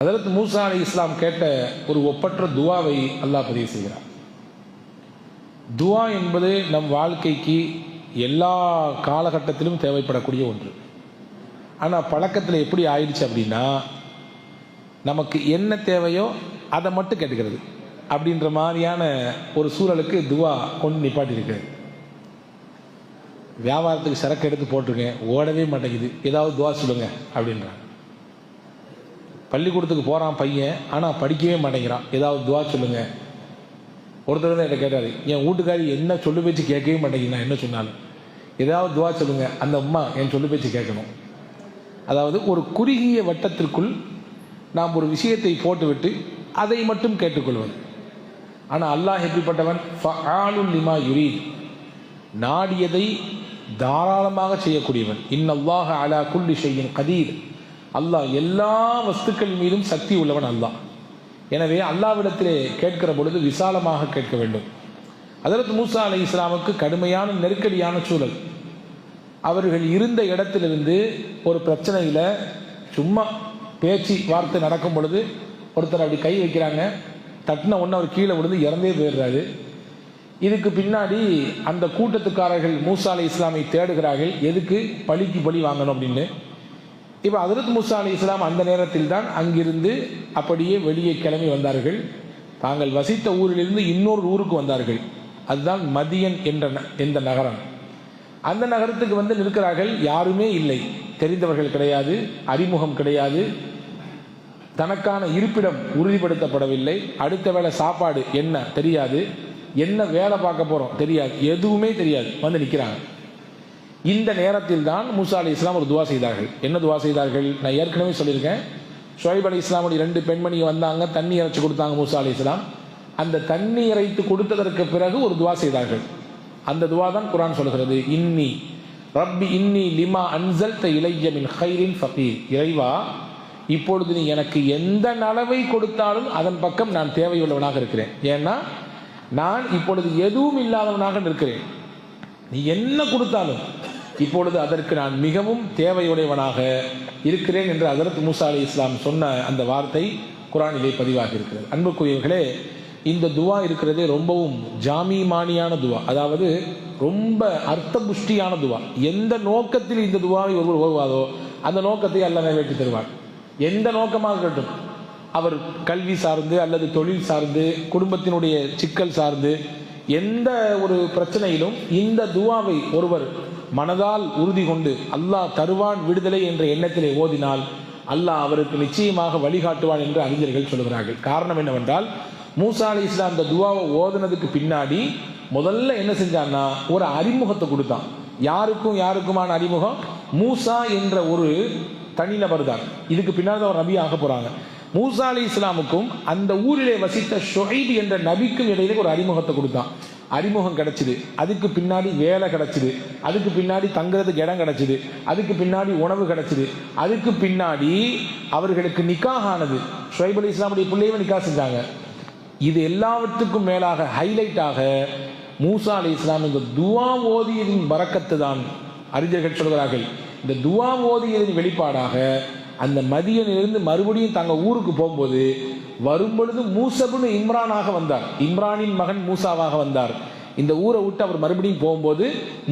ஹஜ்ரத் மூசா அலைஹிஸ்ஸலாம் கேட்ட ஒரு ஒப்பற்ற துவாவை அல்லாஹ் பதிவு செய்கிறார். துவா என்பது நம் வாழ்க்கைக்கு எல்லா காலகட்டத்திலும் தேவைப்படக்கூடிய ஒன்று. ஆனால் பழக்கத்தில் எப்படி ஆயிடுச்சு அப்படின்னா, நமக்கு என்ன தேவையோ அதை மட்டும் கேட்டுக்கிறது அப்படின்ற மாதிரியான ஒரு சூழலுக்கு துவா கொண்டு நிப்பாட்டிருக்கு. வியாபாரத்துக்கு சரக்கு எடுத்து போட்டிருக்கேன், ஓடவே மாட்டேங்குது, ஏதாவது துவா சொல்லுங்க அப்படின்றாங்க. பள்ளிக்கூடத்துக்கு போகிறான் பையன், ஆனால் படிக்கவே மாட்டேங்கிறான், ஏதாவது துவா சொல்லுங்க. ஒருத்தர் தான் என்கிட்ட கேட்டார், என் வீட்டுக்காரி என்ன சொல்லு பேச்சு கேட்கவே மாட்டேங்குது, நான் என்ன சொன்னாலும் ஏதாவது துவா சொல்லுங்க, அந்த அம்மா என் சொல்லு பேச்சு கேட்கணும். அதாவது ஒரு குறுகிய வட்டத்திற்குள் நாம் ஒரு விஷயத்தை போட்டுவிட்டு அதை மட்டும் கேட்டுக்கொள்வது. ஆனால் அல்லாஹ் எப்படிப்பட்டவன்? ஃபஆலுன் லிமா யுரீத், நாடியதை தாராளமாக செய்யக்கூடியவன். இன்னல்லாஹ அலா குல்லி ஷைஇன் கதீர், அல்லாஹ் எல்லா வஸ்துக்கள் மீதும் சக்தி உள்ளவன் அல்லாஹ். எனவே அல்லாஹ்விடத்திலே கேட்கிற பொழுது விசாலமாக கேட்க வேண்டும். ஹஜ்ரத் மூசா அலைஹிஸ்ஸலாமுக்கு கடுமையான நெருக்கடியான சூழல். அவர்கள் இருந்த இடத்திலிருந்து ஒரு பிரச்சனையில் சும்மா பேச்சு வார்த்தை நடக்கும் பொழுது ஒருத்தர் அப்படி கை வைக்கிறாங்க, தட்டின ஒன்று அவர் கீழே விழுந்து இறந்தே போயிடுறாரு. இதுக்கு பின்னாடி அந்த கூட்டத்துக்காரர்கள் மூசா அலைஹிஸ்ஸலாமை தேடுகிறார்கள், எதுக்கு? பழிக்கு பழி வாங்கணும் அப்படின்னு. இப்போ ஹஜ்ரத் மூசா அலைஹிஸ்ஸலாம் அந்த நேரத்தில் தான் அங்கிருந்து அப்படியே வெளியே கிளம்பி வந்தார்கள். தாங்கள் வசித்த ஊரிலிருந்து இன்னொரு ஊருக்கு வந்தார்கள். அதுதான் மதியன் என்ற நகரம். அந்த நகரத்துக்கு வந்து நிற்கிறார்கள். யாருமே இல்லை, தெரிந்தவர்கள் கிடையாது, அறிமுகம் கிடையாது, தனக்கான இருப்பிடம் உறுதிப்படுத்தப்படவில்லை, அடுத்த வேளை சாப்பாடு என்ன தெரியாது, என்ன வேலை பார்க்க போகிறோம் தெரியாது, எதுவுமே தெரியாது, வந்து நிற்கிறாங்க. இந்த நேரத்தில் தான் மூசா அலைஹிஸ்ஸலாம் ஒரு துவா செய்தார்கள். என்ன துவா செய்தார்கள்? நான் ஏற்கனவே சொல்லியிருக்கேன். ஷுவைப் அலைஹிஸ்ஸலாமுடைய 2 பெண்மணி வந்தாங்க, தண்ணி இறைச்சி கொடுத்தாங்க மூசா அலைஹிஸ்ஸலாம். அந்த தண்ணி இறைத்து கொடுத்ததற்கு பிறகு ஒரு துவா செய்தார்கள். அந்த துவா தான் குர்ஆன் சொல்கிறது, இன்னி ரப்பி இன்னி லிமா அன்ஸல்த இலைய மின் கைரின் ஃபகீர். இறைவா, இப்பொழுது நீ எனக்கு எந்த நலவை கொடுத்தாலும் அதன் பக்கம் நான் தேவையுள்ளவனாக இருக்கிறேன். ஏன்னா நான் இப்பொழுது எதுவும் இல்லாதவனாக நிற்கிறேன். நீ என்ன கொடுத்தாலும் இப்பொழுது அதற்கு நான் மிகவும் தேவையுடையவனாக இருக்கிறேன் என்று ஹஜ்ரத் மூசா அலைஹிஸ்ஸலாம் சொன்ன அந்த வார்த்தை குர்ஆனிலே பதிவாகி இருக்கிறது. அன்புக்குரியவர்களே, இந்த துவா இருக்கிறதே ரொம்பவும் ஜாமீமானியான துவா, அதாவது ரொம்ப அர்த்தபுஷ்டியான துவா. எந்த நோக்கத்தில் இந்த துவாவை ஒருவர் ஓதுவாரோ அந்த நோக்கத்தை அல்லாஹ் நிறைவேற்றி தருவார். எந்த நோக்கமாக இருக்கட்டும், அவர் கல்வி சார்ந்து அல்லது தொழில் சார்ந்து, குடும்பத்தினுடைய சிக்கல் சார்ந்து, எந்த ஒரு பிரச்சனையிலும் இந்த துவாவை ஒருவர் மனதால் உறுதி கொண்டு அல்லாஹ் தருவான் விடுதலை என்ற எண்ணத்திலே ஓதினால் அல்லாஹ் அவருக்கு நிச்சயமாக வழிகாட்டுவான் என்று அறிஞர்கள் சொல்கிறார்கள். காரணம் என்னவென்றால், மூசா அலைஹிஸ்ஸலாம் இந்த துவாவை ஓதுனதுக்கு பின்னாடி முதல்ல என்ன செஞ்சான்னா ஒரு அறிமுகத்தை கொடுத்தான். யாருக்குமான அறிமுகம்? மூசா என்ற ஒரு தனிநபர் தான். இதுக்கு பின்னாடி அவர் நபி ஆக போறாங்க. மூசா அலைஹிஸ்ஸலாமுக்கும் அந்த ஊரிலே வசித்த ஷுஐப் என்ற நபிக்கும் இடையிலே ஒரு அறிமுகத்தை கொடுத்தான். அறிமுகம் கிடைச்சிது, அதுக்கு பின்னாடி வேலை கிடைச்சிது, அதுக்கு பின்னாடி தங்குறதுக்கு இடம் கிடைச்சிது, அதுக்கு பின்னாடி உணவு கிடைச்சிது, அதுக்கு பின்னாடி அவர்களுக்கு நிக்காஹ் ஆனது. ஷுஐப் அலைஹிஸ்ஸலாமுடைய பிள்ளையை நிக்காஹ் செஞ்சாங்க. இது எல்லாவற்றுக்கும் மேலாக ஹைலைட்டாக மூசா அலைஹிஸ்ஸலாம் இந்த துவா ஓதியதின் பரக்கத்து தான். அறிஞர்கள் சொல்கிறார்கள், இந்த துவா ஓதியதின் வெளிப்பாடாக அந்த மதியனிலிருந்து மறுபடியும் தங்கள் ஊருக்கு போகும்போது வரும்பொழுது மூசபுன்னு இம்ரானாக வந்தார், இம்ரானின் மகன் மூசாவாக வந்தார். இந்த ஊரை விட்டு அவர் மறுபடியும் போகும்போது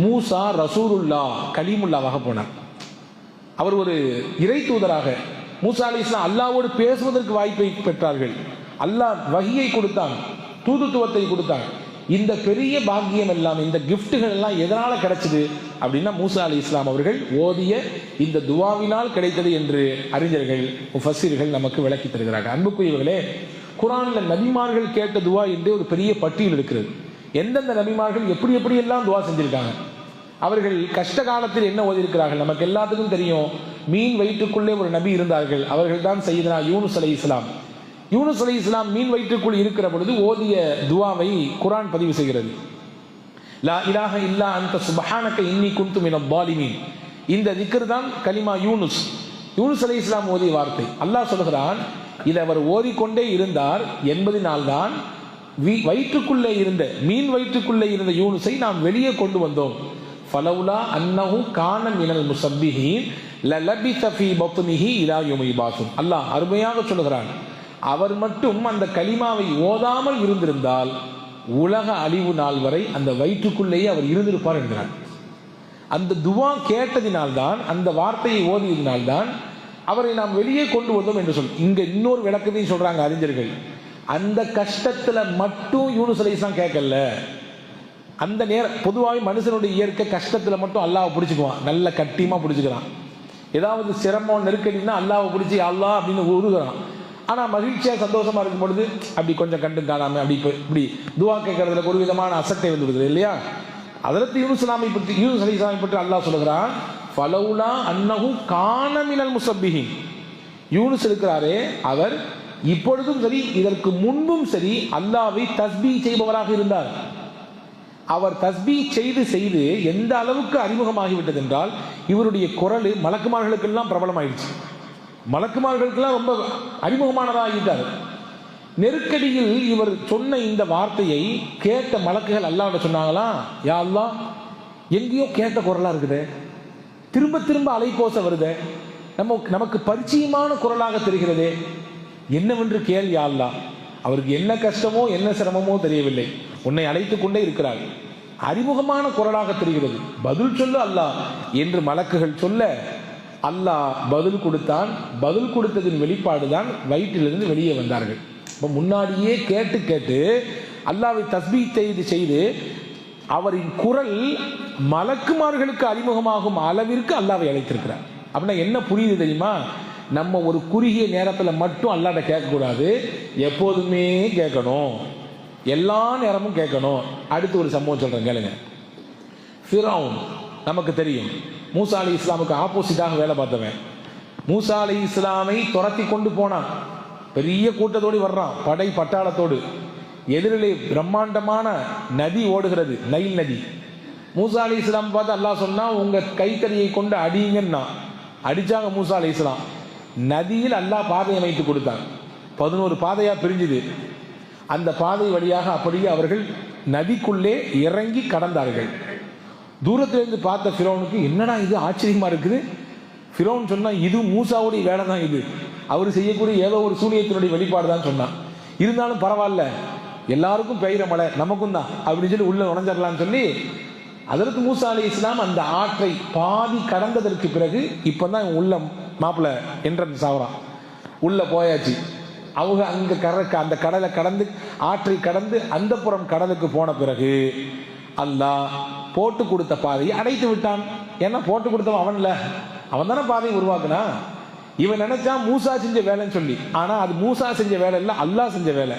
மூசா ரசூலுல்லா கலீமுல்லாவாக போனார். அவர் ஒரு இறை தூதராக. மூசா அலைஹிஸ்ஸலாம் அல்லாஹ்வோடு பேசுவதற்கு வாய்ப்பை பெற்றார்கள். அல்லாஹ் வஹியை கொடுத்தான், தூதுத்துவத்தை கொடுத்தான். இந்த பெரிய பாக்கியம் எல்லாம், இந்த கிஃப்ட்டுகள் எல்லாம் எதனால கிடைச்சது அப்படின்னா மூசா அலைஹிஸ்ஸலாம் அவர்கள் ஓதிய இந்த துவாவினால் கிடைத்தது என்று அறிஞர்கள் முஃபஸ்ஸிர்கள் நமக்கு விளக்கி தருகிறார்கள். அன்புக்குரியவர்களே, குர்ஆன்ல நபிமார்கள் கேட்ட துவா என்று ஒரு பெரிய பட்டியல் இருக்கிறது. எந்தெந்த நபிமார்கள் எப்படி எல்லாம் துவா செஞ்சிருக்காங்க, அவர்கள் கஷ்ட காலத்தில் என்ன ஓதியிருக்கிறார்கள் நமக்கு எல்லாத்துக்கும் தெரியும். மீன் வயிற்றுக்குள்ளே ஒரு நபி இருந்தார்கள், அவர்கள் தான் சையதுனா யூனுஸ் அலைஹிஸ்ஸலாம். யூனுஸ் அலைஹிஸ்ஸலாம் மீன் வயிற்றுக்குள் இருக்கிற பொழுது ஓதிய துவாவை குர்ஆன் பதிவு செய்கிறது. லா இலாஹ இல்லா அன்த சுப்ஹானக இன்னி குன்து மினல் ஸாலிமீன். இந்த திக்ர் தான் கலிமா யூனுஸ். யூனுஸ் அலைஹிஸ்ஸலாம் ஓதிய வார்த்தை. அல்லாஹ் சொல்கிறான், இதை அவர் ஓதிக்கொண்டே இருந்தார் என்பதனால் தான் வயிற்றுக்குள்ளே இருந்த மீன் வயிற்றுக்குள்ளே இருந்த யூனுஸை நாம் வெளியே கொண்டு வந்தோம். ஃபலவுலா அன்னஹு கான மினல் முஸப்பிஹீன் லலபிஸ ஃபீ பத்னிஹி இலா யௌமி யுபாஸுன். அல்லாஹ் அருமையாக சொல்கிறான், அவர் மட்டும் அந்த கலிமாவை ஓதாமல் இருந்திருந்தால் உலக அழிவு நாள் வரை அந்த வயிற்றுக்குள்ளேயே அவர் இருந்திருப்பார் என்கிறார். அந்த துவா கேட்டதினால்தான், அந்த வார்த்தையை ஓதியதினால்தான் அவரை நாம் வெளியே கொண்டு வந்தோம் என்று சொல். இங்க இன்னொரு விளக்கத்தையும் சொல்றாங்க அறிஞர்கள். அந்த கஷ்டத்துல மட்டும் யூனுஸ் அலைஹிஸ்ஸலாம் கேட்கல. அந்த நேரம் பொதுவாகவே மனுஷனுடைய இயற்கை கஷ்டத்துல மட்டும் அல்லாஹ்வை பிடிச்சிக்குவான், நல்ல கட்டியமா பிடிச்சிக்கிறான். ஏதாவது சிரமம் நெருக்கடினா அல்லாஹ்வை பிடிச்சி அல்லாஹ் அப்படின்னு உருகுறான். ஆனா மகிழ்ச்சியா சந்தோஷமா இருக்கும் பொழுது அப்படி கொஞ்சம் கண்டு காணாம அப்படி இப்படி துவா கேட்கறதுல ஒரு விதமான அசட்டை வந்து விடுது இல்லையா? அதற்கு யூனுஸ் அலைஹிஸ்ஸலாமை பற்றி அல்லாஹ் சொல்லுகிறான், ஃபலௌலா அன்னஹு கான மினல் முஸப்பிஹீன். யூனுஸ் இருக்கிறாரே, அவர் இப்பொழுதும் சரி இதற்கு முன்பும் சரி அல்லாஹ்வை தஸ்பீஹ் செய்பவராக இருந்தார். அவர் தஸ்பீஹ் செய்து செய்து எந்த அளவுக்கு அறிமுகமாகிவிட்டது என்றால், இவருடைய குரல் மலக்குமார்களுக்கெல்லாம் பிரபலமாயிடுச்சு. மலக்குமார்களுக்கெல்லாம் ரொம்ப அறிமுகமானதாகிட்டார். நெருக்கடியில் இவர் சொன்ன இந்த வார்த்தையை கேட்ட மலக்குகள் அல்லாஹ்விட சொன்னாங்களா, யா அல்லாஹ், எங்கேயோ கேட்ட குரலா இருக்குது, திரும்ப திரும்ப அலைக்கோச வருது, நமக்கு பரிச்சயமான குரலாக தெரிகிறது, என்னவென்று கேள் யா அல்லாஹ். அவருக்கு என்ன கஷ்டமோ என்ன சிரமமோ தெரியவில்லை, உன்னை அழைத்துக் கொண்டே இருக்கிறார், அறிமுகமான குரலாக தெரிகிறது, பதில் சொல்லு அல்லாஹ் என்று மலக்குகள் சொல்ல அல்லாஹ் பதில் கொடுத்தான். பதில் கொடுத்ததின் வெளிப்பாடுதான் வயிற்றிலிருந்து வெளியே வந்தார்கள். இப்போ முன்னாடியே கேட்டு கேட்டு அல்லாஹ்வை தஸ்பீஹ் செய்து செய்து அவரின் குரல் மலக்குமார்களுக்கு அறிமுகமாகும் அளவிற்கு அல்லாஹ்வை அழைத்திருக்கிறார். அப்படின்னா என்ன புரியுது தெரியுமா? நம்ம ஒரு குறுகிய நேரத்தில் மட்டும் அல்லாஹ்ட்ட கேட்கக்கூடாது, எப்போதுமே கேட்கணும், எல்லா நேரமும் கேட்கணும். அடுத்து ஒரு சம்பவம் சொல்றேன் கேளுங்க. ஃபிரௌன் நமக்கு தெரியும், மூசா அலைஹிஸ்ஸலாமுக்கு ஆப்போசிட்டாக வேலை பார்த்தவன். மூசா அலைஹிஸ்ஸலாமை துரத்தி கொண்டு போனான், பெரிய கூட்டத்தோடு வர்றான், படை பட்டாளத்தோடு. எதிரிலே பிரம்மாண்டமான நதி ஓடுகிறது, நைல் நதி. மூசா அலைஹிஸ்ஸலாம் பார்த்து அல்லாஹ் சொன்னா, உங்க கைத்தறியை கொண்டு அடிங்கன்னா அடிச்சாங்க மூசா அலைஹிஸ்ஸலாம். நதியில் அல்லாஹ் பாதை அமைத்து கொடுத்தான். 11 பாதையா பிரிஞ்சுது. அந்த பாதை வழியாக அப்படியே அவர்கள் நதிக்குள்ளே இறங்கி கடந்தார்கள். தூரத்திலிருந்து பார்த்த ஃபிரௌனுக்கு என்னடா இது ஆச்சரியமா இருக்குது. ஃபிரௌன் சொன்னா, இது மூசாவுடைய வேலை தான், இது அவர் செய்யக்கூடிய ஏதோ ஒரு சூனியத்தினுடைய வெளிப்பாடு தான் சொன்னான். இருந்தாலும் பரவாயில்ல, எல்லாருக்கும் பெய்கிற மழை நமக்கும் தான் அப்படின்னு சொல்லி உள்ள நுழைஞ்சிடலான்னு சொல்லி அதற்கு மூசா அலைஹிஸ்ஸலாம் அந்த ஆற்றை பாதி கடந்ததற்கு பிறகு இப்பதான் உள்ள மாப்பிள்ள என்ட்ரன்ஸ் ஆகுறான், உள்ள போயாச்சு. அவங்க அங்க அந்த கடலை கடந்து ஆற்றை கடந்து அந்த புறம் கடலுக்கு போன பிறகு அல்லாஹ் போட்டு கொடுத்த பாதையை அடைத்து விட்டான். ஏன்னா போட்டு கொடுத்தவன் அவன்ல, அவன் தானே பாதையை உருவாக்குனா. இவன் நினைச்சா மூசா செஞ்ச வேலைன்னு சொல்லி, ஆனா அது மூசா செஞ்ச வேலை இல்லை, அல்லாஹ் செஞ்ச வேலை.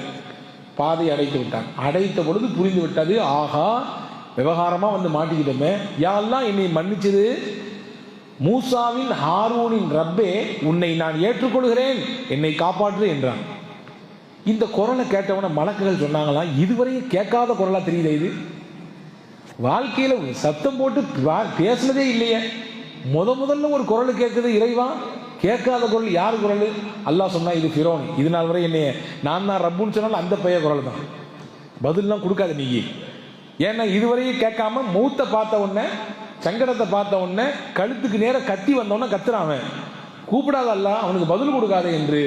பாதையை அடைத்து விட்டான். அடைத்த பொழுது புரிந்து விட்டது, ஆகா விவகாரமா வந்து மாட்டிக்கிட்டோமே, யா அல்லாஹ் என்னை மன்னிச்சது, மூசாவின் ஹாரூனின் ரப்பே உன்னை நான் ஏற்றுக்கொள்கிறேன், என்னை காப்பாற்று என்றான். இந்த குரலை கேட்டவன மலக்குகள் சொன்னாங்களாம், இதுவரையும் கேட்காத குரலா தெரியுது, இது வாழ்க்கையில சத்தம் போட்டு பேசுனதே இல்லையே, முதல்ல ஒரு குரல் கேட்குது, இறைவா கேட்காத குரல். யார் குரல்? அல்லாஹ் சொன்னா, இது ஃபிரௌன், இது நாள் வரை என்னைய நான் தான் ரப்புன்னு சொன்னாலும் அந்த பைய குரல் தான். பதில்லாம் கொடுக்காத நீ, ஏன்னா இதுவரையும் கேட்காம மௌத்தை பார்த்த உடனே, சங்கடத்தை பார்த்த உடனே, கழுத்துக்கு நேர கத்தி வந்தவொடனே கத்துறான், கூப்பிடாத அல்லாஹ் அவனுக்கு பதில் கொடுக்காத என்று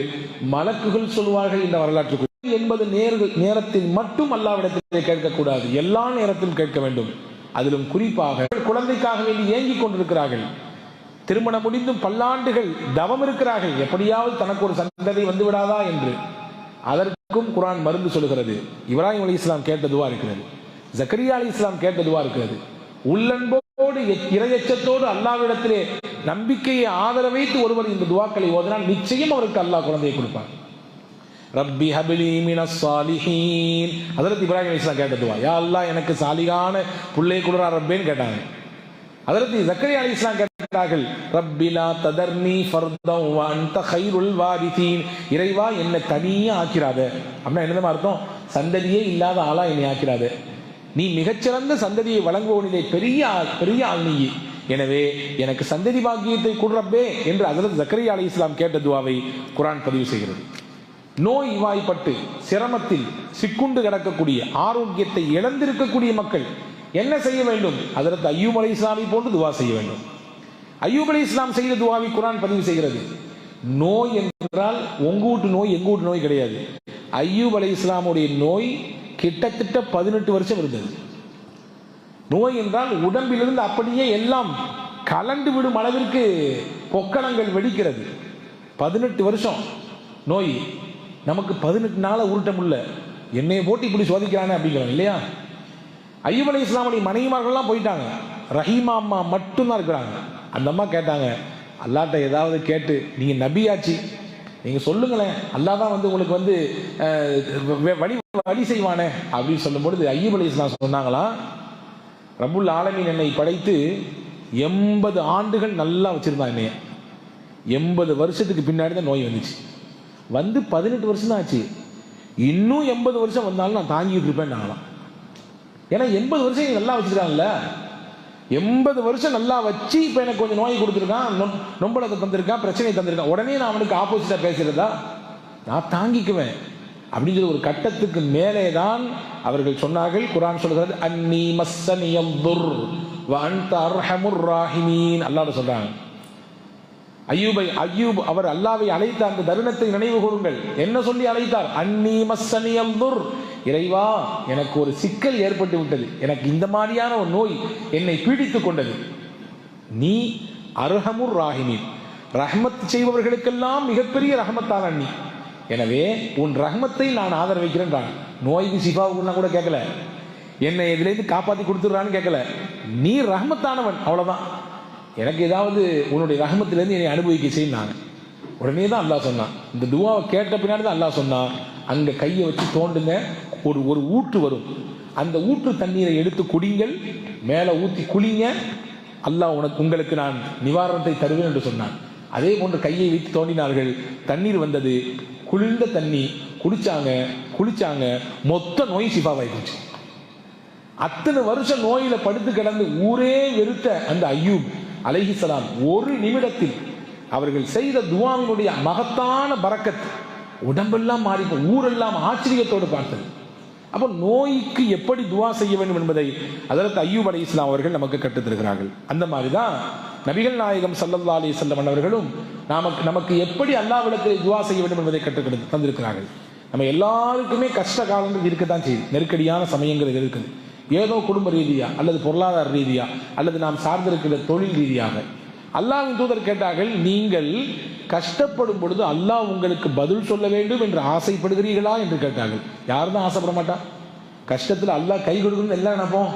மலக்குகள் சொல்வார்கள். இந்த வரலாற்று என்பது நேரத்தில் மட்டும் அல்லாஹ்விடத்திலே கேட்கக்கூடாது, எல்லா நேரத்திலும் கேட்க வேண்டும். அதிலும் குறிப்பாக குழந்தைக்காக வேண்டி ஏங்கிக் கொண்டிருக்கிறார்கள், திருமணம் முடிந்தும் பல்லாண்டுகள் தவம் இருக்கிறார்கள், எப்படியாவது தனக்கு ஒரு சந்ததி வந்து விடாதா என்று. அதற்கும் குர்ஆன் மருந்து சொல்கிறது. இப்ராஹிம் அலைஹிஸ்ஸலாம் கேட்ட துவா இருக்கிறது, ஜக்கரியா அலைஹிஸ்ஸலாம் கேட்ட துவா இருக்கிறது. உள்ளன்போடு இறையச்சத்தோடு அல்லாஹ்விடத்திலே நம்பிக்கையை ஆதரவு வைத்து ஒருவர் இந்த துவாக்களை ஓதினால் நிச்சயம் அவருக்கு அல்லாஹ் குழந்தையை கொடுப்பார். ரப்பி ஹப்லி மினஸ் சாலிஹீன், ஹஜ்ரத் இப்ராஹிம் அலைஹிஸ்ஸலாம் கேட்ட துவா, யா அல்லாஹ் எனக்கு சாலிகான புள்ளையை கொடுறா ரப்பேன்னு கேட்டாங்க. ஹஜ்ரத் ஜக்கரியா அலைஹிஸ்ஸலாம் கேட்டார்கள், ரப்பி லா ததர்னி ஃபர்தன் வ அன்த கைருல் வாரிதீன், இறைவா என்னை தனியா ஆக்கிராத. அப்படின்னா என்னமா அர்த்தம்? சந்ததியே இல்லாத ஆளா என்னை ஆக்கிராத, நீ மிகச்சிறந்த சந்ததியை வழங்குவவனிலே பெரிய ஆள் நீ, எனவே எனக்கு சந்ததி பாக்கியத்தை கொடுறப்பே என்று ஹஜ்ரத் ஜக்கரியா அலைஹிஸ்ஸலாம் கேட்ட துவாவை குர்ஆன் பதிவு செய்கிறது. நோய் வாய்ப்பட்டு சிரமத்தில் சிக்குண்டு கிடக்கக்கூடிய, ஆரோக்கியத்தை இழந்திருக்கக்கூடிய மக்கள் என்ன செய்ய வேண்டும்? ஹஜ்ரத் அய்யூப் அலைஹிஸ்ஸலாமை போன்று துவா செய்ய வேண்டும். அய்யூப் அலைஹிஸ்ஸலாம் செய்த துஆவை குர்ஆன் பதிவு செய்கிறது. நோய் என்றால் உங்க வீட்டு நோய் எங்க வீட்டு நோய் கிடையாது. அய்யூப் அலைஹிஸ்ஸலாமுடைய நோய் கிட்டத்தட்ட 18 வருஷம் இருந்தது. நோய் என்றால் உடம்பிலிருந்து அப்படியே எல்லாம் கலண்டு விடும் அளவிற்கு பொக்கணங்கள் வெடிக்கிறது. 18 வருஷம் நோய். நமக்கு 18 நாள உருட்ட முடியல, என்னைய போட்டு இப்படி சோதிக்கிறானே அப்படிங்கிறோம் இல்லையா? அய்யூப் அலைஹிஸ்ஸலாமுடைய மனைவிமார்கள்லாம் போயிட்டாங்க, ரஹீமா அம்மா மட்டும்தான் இருக்கிறாங்க. அந்த அம்மா கேட்டாங்க, அல்லாட்ட ஏதாவது கேட்டு, நீங்க நபியாச்சு, நீங்க சொல்லுங்களேன், அல்லாஹ் தான் வந்து உங்களுக்கு வந்து வழி செய்வானே அப்படின்னு சொல்லும் பொழுது அய்யூப் அலைஹிஸ்ஸலாம் சொன்னாங்களா, ரப்புல் ஆலமீன் என்னை படைத்து 80 ஆண்டுகள் நல்லா வச்சிருந்தான் என்னைய. 80 வருஷத்துக்கு பின்னாடி தான் நோய் வந்துச்சு. வந்து 18 வருஷம் தான் ஆச்சு. இன்னும் 80 வருஷம் வந்தாலும் நான் தாங்கிட்டு இருப்பேன் நாங்களாம். ஏன்னா 80 வருஷம் நல்லா வச்சிருக்காங்கல்ல, 80 வருஷம் நல்லா வச்சு இப்ப எனக்கு கொஞ்சம் நோய் கொடுத்துருக்கான், நொம்பலத்தை தந்திருக்கான், பிரச்சனை தந்திருக்கான், உடனே நான் அவனுக்கு ஆப்போசிட்டா பேசுறதா? நான் தாங்கிக்குவேன் அப்படிங்கிற ஒரு கட்டத்துக்கு மேலே தான் அவர்கள் சொன்னார்கள். குர்ஆன் சொல்கிறது, அன்னி மஸ்ஸனியல் துர் வ அன்த அர்ஹமுர் ராஹிமீன். அல்லாஹ் சொல்றாங்க, அய்யூப் அவர் அல்லாஹ்வை அழைத்த அந்த தருணத்தை நினைவு கூறுங்கள். என்ன சொல்லி அழைத்தார்? அன்னி மஸ்ஸனியல் துர், இறைவா எனக்கு ஒரு சிக்கல் ஏற்பட்டு விட்டது, எனக்கு இந்த மாதிரியான ஒரு நோய் என்னை பீடித்துக் கொண்டது. நீ அர்ஹமுர் ராஹிமீன், ரஹ்மத் செய்பவர்களுக்கெல்லாம் மிகப்பெரிய ரஹ்மத்தான நீ, எனவே உன் ரஹ்மத்தை நான் ஆதரவிக்கிறேன். நோய்க்கு சிஃபாவுக்குன்னா கூட கேட்கல, என்னை இதுலேருந்து காப்பாற்றி கொடுத்துடுறான்னு கேட்கல, நீ ரஹ்மத்தானவன், அவ்வளோதான், எனக்கு ஏதாவது உன்னுடைய ரஹ்மத்திலேருந்து என்னை அனுபவிக்க செய்யினாங்க. உடனே தான் அல்லாஹ் சொன்னான், இந்த துவாவை கேட்ட பின்னாடி தான் அல்லாஹ் சொன்னான், அங்கே கையை வச்சு தோண்டுங்க, ஒரு ஊற்று வரும், அந்த ஊற்று தண்ணீரை எடுத்து குடிங்கள், மேலே ஊற்றி குளிங்க, அல்லாஹ் உங்களுக்கு நான் நிவாரணத்தை தருவேன் என்று சொன்னான். அதே போன்று கையை வைத்து தோண்டினார்கள், தண்ணீர் வந்தது, குளிர்ந்த தண்ணி குளிச்சாங்க, மொத்த நோய் சிஃபாவாயிடுச்சு. அத்தனை வருஷம் நோயில படுத்து கிடந்து ஊரே வெறுத்த அந்த அய்யூப் அலைஹிஸ்ஸலாம் ஒரு நிமிடத்தில் அவர்கள் செய்த துஆவினுடைய மகத்தான பரக்கத் உடம்பெல்லாம் மாறி, ஊரெல்லாம் ஆச்சரியத்தோடு பார்த்தது. அப்போ நோய்க்கு எப்படி துஆ செய்ய வேண்டும் என்பதை அதற்கு அய்யூப் அலைஹிஸ்ஸலாம் அவர்கள் நமக்கு கற்றுத்தருகிறார்கள். அந்த மாதிரி தான் நபிகள் நாயகம் ஸல்லல்லாஹு அலைஹி வஸல்லம் அவர்களும் நமக்கு எப்படி அல்லாஹ்விடத்தில் துஆ செய்ய வேண்டும் என்பதை கற்றுக் தந்திருக்கிறார்கள். நம்ம எல்லாருக்குமே கஷ்ட காலங்கள் இருக்கத்தான் செய்யுது, நெருக்கடியான சமயங்கள் இருக்குது, ஏதோ குடும்ப ரீதியா அல்லது பொருளாதார ரீதியா அல்லது நாம் சார்ந்திருக்கிற தொழில் ரீதியாக. அல்லாஹ்வின் தூதர் கேட்டார்கள், நீங்கள் கஷ்டப்படும் பொழுது அல்லாஹ் உங்களுக்கு பதில் சொல்ல வேண்டும் என்று ஆசைப்படுகிறீர்களா என்று கேட்டார்கள். யாரும் தான் ஆசைப்பட மாட்டா? கஷ்டத்தில் அல்லாஹ் கை கொடுக்கணும்னு எல்லாம் நினைப்போம்,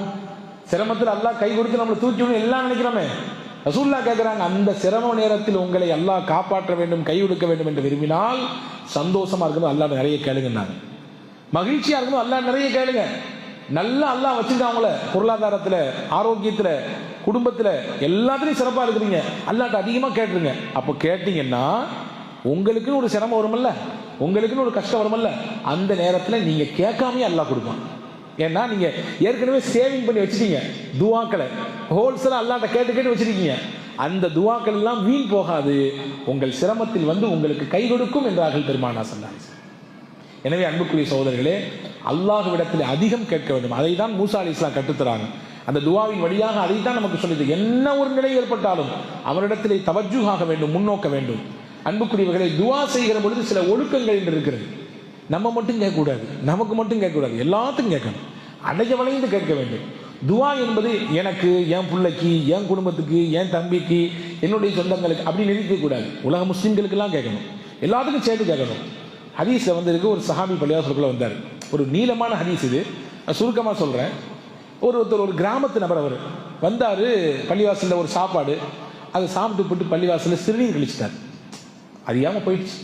சிரமத்தில் அல்லாஹ் கை கொடுத்து நம்மளை தூக்கி விடணும் எல்லாம் நினைக்கிறோமே. ரசூலுல்லாஹ் கேட்கிறாங்க, அந்த சிரம நேரத்தில் உங்களை அல்லாஹ் காப்பாற்ற வேண்டும், கை கொடுக்க வேண்டும் என்று விரும்பினால் சந்தோஷமா இருக்கணும், அல்லாஹ் நிறைய கேளுங்கன்னாங்க. மகிழ்ச்சியா இருக்கணும், அல்லாஹ் நிறைய கேளுங்க. நல்லா அல்லாஹ் வச்சிருக்கான் அவங்கள, பொருளாதாரத்துல, ஆரோக்கியத்துல, குடும்பத்துல, எல்லாத்துலயும் சிறப்பா இருக்கிறீங்க, அல்லாஹ்ட்ட அதிகமா கேட்டுருங்க. அப்போ கேட்டீங்கன்னா உங்களுக்குன்னு ஒரு சிரமம் வருமல்ல, உங்களுக்குன்னு ஒரு கஷ்டம் வருமல்ல, அந்த நேரத்துல நீங்க கேட்காமே அல்லாஹ் கொடுப்பான். ஏன்னா நீங்க ஏற்கனவே சேவிங் பண்ணி வச்சுட்டீங்க துஆக்களை, ஹோல்சேலா அல்லாஹ்ட்ட கேட்டு வச்சிருக்கீங்க. அந்த துஆக்கள் எல்லாம் வீண் போகாது, உங்கள் சிரமத்தில் வந்து உங்களுக்கு கை கொடுக்கும் என்றார்கள் பெருமானார் ஸல்லல்லாஹு அலைஹி வஸல்லம். எனவே அன்புக்குரிய சகோதரர்களே, அல்லாஹ்விடத்தில் அதிகம் கேட்க வேண்டும். அதை தான் மூசா அலைஹிஸ்ஸலாம் கற்றுத்தராங்க. அந்த துஆவின் வழியாக அதை தான் நமக்கு சொல்லுது. என்ன ஒரு நிலை ஏற்பட்டாலும் அவரிடத்திலே தவஜ்ஜுஹ் ஆக வேண்டும், முன்னோக்க வேண்டும். அன்புக்குரியவர்களை, துஆ செய்கிற பொழுது சில ஒழுக்கங்கள் என்று இருக்கிறது. நம்ம மட்டும் கேட்கக்கூடாது, நமக்கு மட்டும் கேட்கக்கூடாது, எல்லாத்துக்கும் கேட்கணும், அடைய வளைந்து கேட்க வேண்டும். துஆ என்பது எனக்கு, என் பிள்ளைக்கு, என் குடும்பத்துக்கு, என் தம்பிக்கு, என்னுடைய சொந்தங்களுக்கு அப்படி நினைக்கக்கூடாது. உலக முஸ்லிம்களுக்கெல்லாம் கேட்கணும், எல்லாத்துக்கும் சேர்த்து கேட்கணும். ஹதீஸில் வந்து இருக்கு, ஒரு சஹாபி பள்ளிவாசலுக்குள்ள வந்தார். ஒரு நீளமான ஹதீஸ் இது, சுருக்கமாக சொல்கிறேன். ஒருத்தர் ஒரு கிராமத்து நபர், அவர் வந்தார், பள்ளிவாசலில் ஒரு சாப்பாடு, அதை சாப்பிட்டு போட்டு பள்ளிவாசலில் சிறுநீர் கழிச்சிட்டார். அறியாமல் போயிடுச்சு.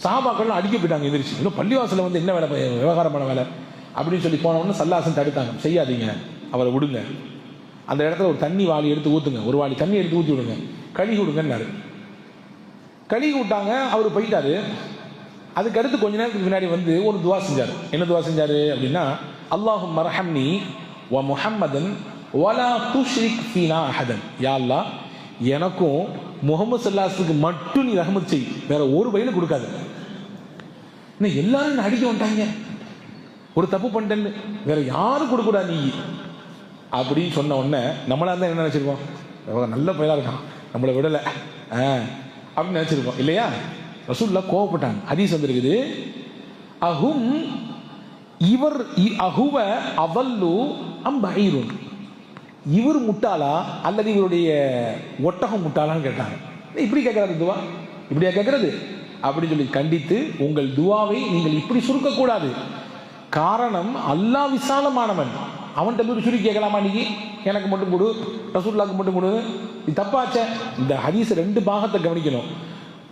சஹாபாக்கள்லாம் அடிக்க போயிட்டாங்க எந்திரிச்சு, இன்னும் பள்ளிவாசலில் வந்து என்ன வேலை, விவகாரமான வேலை அப்படின்னு சொல்லி போனவொன்னு சல்லாசன் தடுத்தாங்க, செய்யாதீங்க, அவரை விடுங்க, அந்த இடத்துல ஒரு தண்ணி வாளி எடுத்து ஊற்றுங்க, ஒரு வாளி தண்ணி எடுத்து ஊற்றி விடுங்க, கழுகி விடுங்கன்னாரு. கழுகி விட்டாங்க, அவர் போயிட்டாரு. அதுக்கு அடுத்து கொஞ்ச நேரத்துக்கு முன்னாடி வந்து ஒரு துவா செஞ்சார். என்ன துவா செஞ்சாரு அப்படின்னா, அல்லாஹும்ம ரஹம்னி வ முஹம்மதன் வலா துஷ்ரிக் ஃபீனா அஹதன். யா அல்லாஹ், எனக்கும் முஹம்மது ஸல்லல்லாஹு அலைஹி வஸல்லம் மட்டும் நீ ரஹ்மத் செய், வேற ஒரு வயலும் கொடுக்காது. இன்னும் எல்லாரும் அடிக்க வந்துட்டாங்க, ஒரு தப்பு பண்ணிட்டேன்னு, வேற யாரும் கொடுக்கூடாது நீ அப்படின்னு சொன்ன உடனே நம்மளா இருந்தா என்ன நினைச்சிருக்கோம், நல்ல பயிலா இருக்கான், நம்மளை விடலை அப்படின்னு நினச்சிருக்கோம் இல்லையா? ரசூலுல்லாஹ் கோவப்பட்டாங்க. ஹதீஸ் வந்திருக்குது, அஹும் இவர் அஹுவ அவல்லு அம் பஹீருன், இவர் முட்டாளா அல்லது இவருடைய ஒட்டகம் முட்டாளான்னு கேட்டாங்க. இப்படி கேட்கறாரு துவா, இப்படியா கேட்கறது அப்படின்னு சொல்லி கண்டித்து, உங்கள் துவாவை நீங்கள் இப்படி சுருக்கக்கூடாது. காரணம் அல்லாஹ் விசாலமானவன், அவன்கிட்ட போய் சுருக்கி கேட்கலாமா? நீங்க எனக்கு மட்டும் கொடு, ரசூலுல்லாஹ்க்கு மட்டும் கொடு, இது தப்பாச்ச. இந்த ஹதீஸ் 2 பாகத்தை கவனிக்கணும்.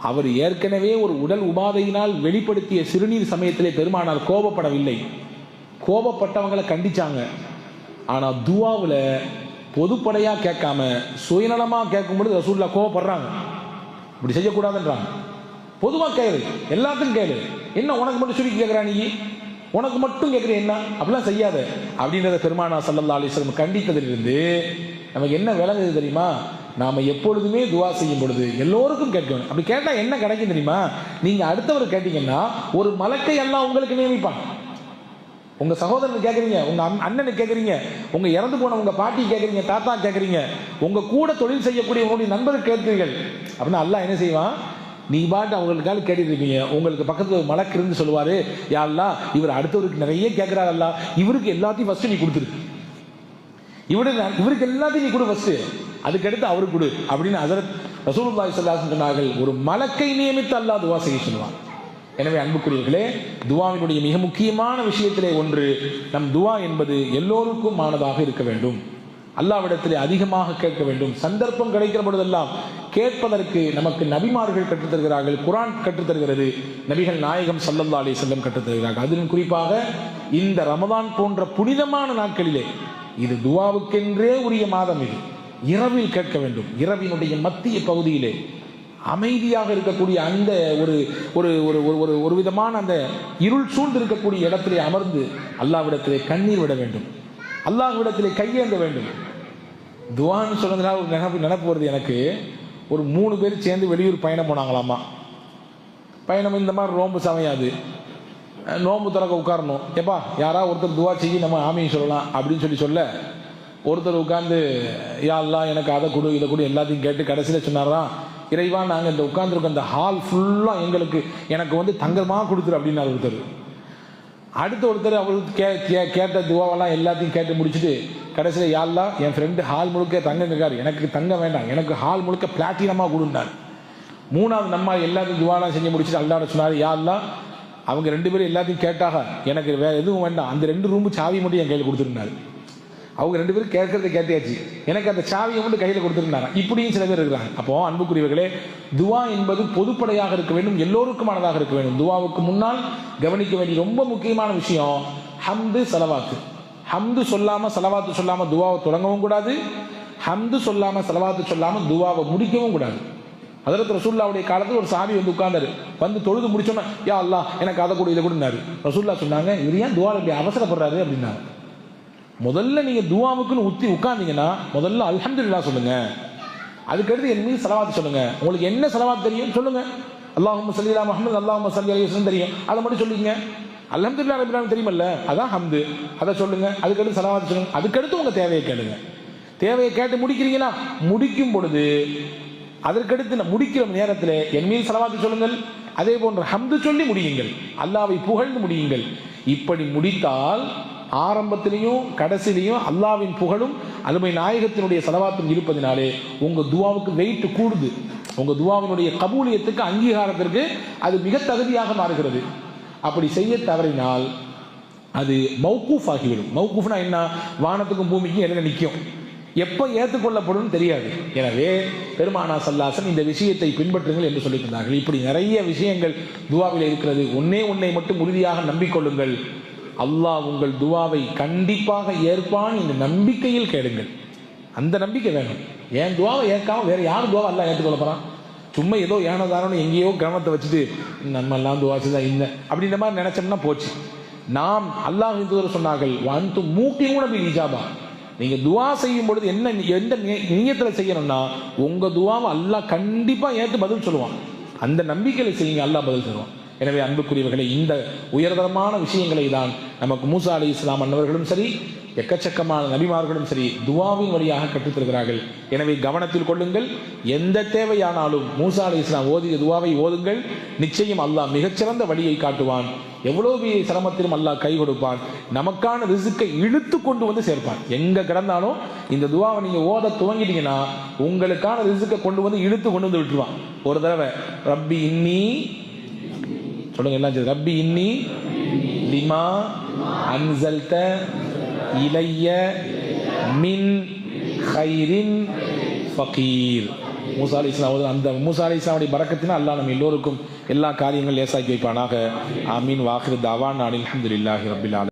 அவர் ஏற்கனவே ஒரு உடல் உபாதையினால் வெளிப்படுத்திய சிறுநீர் சமயத்திலே பெருமானார் கோபப்படவில்லை, கோபப்பட்டவங்களை கண்டிச்சாங்க. ஆனால் துவாவில் பொதுப்படையாக கேட்காம சுயநலமாக கேட்கும்போது ரசூலுல்லாஹ் கோபப்படுறாங்க. இப்படி செய்யக்கூடாதுன்றாங்க. பொதுவாக கேளு, எல்லாத்துக்கும் கேளு, என்ன உனக்கு மட்டும் சுருக்கி கேட்குறா, நீ உனக்கு மட்டும் கேட்குற என்ன, அப்படிலாம் செய்யாத அப்படின்றத பெருமானார் ஸல்லல்லாஹு அலைஹி வஸல்லம் கண்டித்ததிலிருந்து நமக்கு என்ன விளங்குது தெரியுமா? நாம் எப்பொழுதுமே துவா செய்யும் பொழுது எல்லோருக்கும் கேட்கணும். அப்படி கேட்டால் என்ன கிடைக்கும் தெரியுமா? நீங்கள் அடுத்தவர் கேட்டீங்கன்னா ஒரு மலக்கை எல்லாம் உங்களுக்கு நியமிப்பான். உங்க சகோதரனுக்கு கேட்குறீங்க, உங்க அண்ணனுக்கு கேட்குறீங்க, உங்க இறந்து போன உங்க பாட்டி கேட்குறீங்க, தாத்தா கேட்குறீங்க, உங்க கூட தொழில் செய்யக்கூடிய உங்களுடைய நண்பருக்கு கேட்கிறீர்கள் அப்படின்னா அல்லாஹ் என்ன செய்வான்? நீ பாட்டு அவங்களுக்காக கேட்டுட்டு இருப்பீங்க, உங்களுக்கு பக்கத்தில் மலக்கு இருந்து சொல்லுவாரு, யா அல்லாஹ் இவர் அடுத்தவருக்கு நிறைய கேட்கிறார், அல்லாஹ் இவருக்கு எல்லாத்தையும் ஃபர்ஸ்ட் நீ கொடுத்துரு, இவருக்கு எல்லாத்தையும் நீ கொடு ஃபர்ஸ்ட், அதுக்கடுத்து அவருக்கு கொடு அப்படின்னு ஹஜ்ரத் ரசூலுல்லாஹி ஸல்லல்லாஹு அலைஹி வஸல்லம் சொன்னார்கள். ஒரு மலக்கை நியமித்து அல்லாஹ் துவா செய்ய சொல்லுவான். எனவே அன்புக்குரியவர்களே, துவாவினுடைய மிக முக்கியமான விஷயத்திலே ஒன்று, நம் துவா என்பது எல்லோருக்கும் ஆனதாக இருக்க வேண்டும். அல்லாஹ்விடத்திலே அதிகமாக கேட்க வேண்டும். சந்தர்ப்பம் கிடைக்கிற பொழுதெல்லாம் கேட்பதற்கு நமக்கு நபிமார்கள் கற்றுத்தருகிறார்கள், குர்ஆன் கற்றுத்தருகிறது, நபிகள் நாயகம் ஸல்லல்லாஹு அலைஹி வஸல்லம் கற்றுத்தருகிறார்கள். அதிலும் குறிப்பாக இந்த ரமதான் போன்ற புனிதமான நாட்களிலே, இது துவாவுக்கென்றே உரிய மாதம். இது இரவில் கேட்க வேண்டும். இரவினுடைய மத்திய பகுதியிலே அமைதியாக இருக்கக்கூடிய அந்த ஒரு ஒரு ஒரு ஒரு விதமான அந்த இருள் சூழ்ந்து இருக்கக்கூடிய இடத்திலே அமர்ந்து அல்லாஹ்விடத்திலே கண்ணீர் விட வேண்டும், அல்லாஹ்விடத்திலே கையேந்த வேண்டும். துவான்னு சொன்னதுனால ஒரு நினைப்பு வருது எனக்கு. ஒரு 3 பேர் சேர்ந்து வெளியூர் பயணம் போனாங்களாமா. பயணம் இந்த மாதிரி நோன்பு சமையாது, நோன்பு திறக்க உட்காரணும். எப்பா யாரா ஒருத்தர் துவா செய்ய நம்ம ஆமீன் சொல்லலாம் அப்படின்னு சொல்ல ஒருத்தர் உட்கார்ந்து யா அல்லாஹ் எனக்கு அதை கொடு இதை கொடு எல்லாத்தையும் கேட்டு கடைசியில் சொன்னாராம், இறைவா நாங்கள் இந்த உட்கார்ந்துருக்க அந்த ஹால் ஃபுல்லாக எனக்கு வந்து தங்கமாக கொடுத்துரு அப்படின்னாரு ஒருத்தர். அடுத்த ஒருத்தர் அவருக்கு கேட்ட துவாவெல்லாம் எல்லாத்தையும் கேட்டு முடிச்சுட்டு கடைசியில் யா அல்லாஹ் என் ஃப்ரெண்டு ஹால் முழுக்க தங்கம் கேட்காரு, எனக்கு தங்கம் வேண்டாம், எனக்கு ஹால் முழுக்க பிளாட்டினமாக கொடுந்தார். 3வது நம்ம எல்லாத்தையும் துவாலாம் செஞ்சு முடிச்சுட்டு அல்லாஹ் சொன்னார், யா அல்லாஹ் அவங்க 2 பேரும் எல்லாத்தையும் கேட்டாக, எனக்கு வேற எதுவும் வேண்டாம், அந்த 2 ரூமு சாவி மட்டும் என் கையில் கொடுத்துருந்தாரு. அவங்க 2 பேரும் கேட்கறத கேட்டாச்சு, எனக்கு அந்த சாவியை மட்டும் கையில் கொடுத்துருந்தாங்க. இப்படியும் சில பேர் இருக்கிறாங்க. அப்போ அன்புக்குரியவர்களே, துவா என்பது பொதுப்படையாக இருக்க வேண்டும், எல்லோருக்குமானதாக இருக்க வேண்டும். துவாவுக்கு முன்னால் கவனிக்க வேண்டிய ரொம்ப முக்கியமான விஷயம் ஹம்து சலவாத்து. ஹம்து சொல்லாம சலவாத்து சொல்லாம துவாவை தொடங்கவும் கூடாது, ஹம்து சொல்லாம சலவாத்து சொல்லாம துவாவை முடிக்கவும் கூடாது. ஹஜ்ரத் ரசூலுல்லாஹ்வுடைய காலத்தில் ஒரு சாமி வந்து உட்கார்ந்தாரு, வந்து தொழுது முடிச்சோன்னா யா அல்லாஹ் எனக்கு அதை கூட இதை கொடுனாரு. ரசூலுல்லாஹ் சொன்னாங்க, இவர் ஏன் துவாவில் இப்படி அவசரப்படுறாரு அப்படின்னாங்க. முதல்ல நீங்க துவாவுக்குன்னு உட்கார்ந்தீங்கன்னா முதல்ல அல்ஹம்துலில்லாஹ் சொல்லுங்க, அதுக்கடுத்து என் மீது சலவாத்து சொல்லுங்க. உங்களுக்கு என்ன சலவாத் தெரியும் சொல்லுங்க. அல்லாஹும்ம ஸல்லி அலா முஹம்மது, அல்லாஹும்ம ஸல்லி அலைஹி வஸல்லம் தெரியும், அதை மட்டும் சொல்லிங்க. அல்ஹம்துலில்லாஹ் ரப்பில் ஆலமீன் தெரியுமல்ல, அதான் ஹம்து, அதை சொல்லுங்க. அதுக்கடுத்து சலவாத்து சொல்லுங்க. அதுக்கடுத்து உங்க தேவையை கேளுங்க. தேவையை கேட்டு முடிக்கிறீங்கன்னா முடிக்கும் பொழுது அதற்கடுத்து முடிக்கிற நேரத்தில் என் மீது சலவாத்து சொல்லுங்கள், அதே போன்று ஹம்து சொல்லி முடியுங்கள், அல்லாஹ்வை புகழ்ந்து முடியுங்கள். இப்படி முடித்தால் ஆரம்பத்திலையும் கடைசிலையும் அல்லாஹ்வின் புகழும் அருமை நாயகத்தினுடைய சலவாத்தும் இருப்பதினாலே உங்க துவாவுக்கு வெயிட் கூடுது, உங்க துவாவினுடைய கபூலியத்துக்கு அங்கீகாரத்திற்கு அது மிக தகுதியாக மாறுகிறது. அப்படி செய்ய தவறினால் அது மௌகூஃப் ஆகிவிடும். மௌகூஃப்னா என்ன? வானத்துக்கும் பூமிக்கும் இடையில நிற்கும், எப்போ ஏற்றுக்கொள்ளப்படும் தெரியாது. எனவே பெருமானார் ஸல்லல்லாஹு அலைஹி வஸல்லம் இந்த விஷயத்தை பின்பற்றுங்கள் என்று சொல்லியிருந்தார்கள். இப்படி நிறைய விஷயங்கள் துவாவில் இருக்கிறது. ஒன்றை மட்டும் உறுதியாக நம்பிக்கொள்ளுங்கள், அல்லாஹ் உங்கள் துவாவை கண்டிப்பாக ஏற்பான் என்ற நம்பிக்கையில் கேளுங்கள். அந்த நம்பிக்கை வேணும். என் துவாவை ஏற்காம வேற யாரும் துவாவை அல்லாஹ் ஏற்றுக்கொள்ள போறான்? சும்மா ஏதோ ஏனதானோ எங்கேயோ கிராமத்தை வச்சுட்டு நம்ம எல்லாம் துவா செய்தா இல்லை அப்படின்ற மாதிரி நினைச்சோம்னா போச்சு. நாம் அல்லாஹ் தூதர் சொன்னார்கள், வந்து மூக்கியும் பில் இஜாபா, நீங்க துவா செய்யும் பொழுது எந்த நியத்தில் செய்யணும்னா உங்க துவாவை அல்லாஹ் கண்டிப்பா ஏற்று பதில் சொல்லுவான். அந்த நம்பிக்கையில செய்யுங்க, அல்லாஹ் பதில் சொல்லுவான். எனவே அன்புக்குரியவர்களை, இந்த உயர்தரமான விஷயங்களை தான் நமக்கு மூசா அலைஹிஸ்ஸலாம் அன்னவர்களும் சரி, எக்கச்சக்கமான நபிமார்களும் சரி துவாவின் வழியாக கற்றுத்தருகிறார்கள். எனவே கவனத்தில் கொள்ளுங்கள். எந்த தேவையானாலும் மூசா அலைஹிஸ்ஸலாம் ஓதிய துவாவை ஓதுங்கள். நிச்சயம் அல்லாஹ் மிகச்சிறந்த வழியை காட்டுவான். எவ்வளவு பெரிய சிரமத்திலும் அல்லாஹ் கை கொடுப்பான். நமக்கான ரிஸ்கை இழுத்து கொண்டு வந்து சேர்ப்பான். எங்க கிடந்தாலும் இந்த துவாவை நீங்க ஓத துவங்கிட்டீங்கன்னா உங்களுக்கான ரிஸ்கை கொண்டு வந்து இழுத்து கொண்டு வந்து விட்டுருவான். ஒரு தடவை ரப்பி இன்னி சொல்லுங்க எல்லாம், ரப்பி இன்னி லிமா அன்சல்த இலைய மின் ஹைரின் ஃபகீர். மூசா அலைஹிஸ்ஸலாம் அந்த மூசா அலைஹிஸ்ஸலாமுடைய பரக்கத்தினால் அல்லாஹ் நம்ம எல்லோருக்கும் எல்லா காரியங்களும் லேசாக்கி வைப்பானாக. ஆமீன். வாஹிரு தாவானா அல்ஹம்துலில்லாஹி ரப்பில் ஆலமீன்.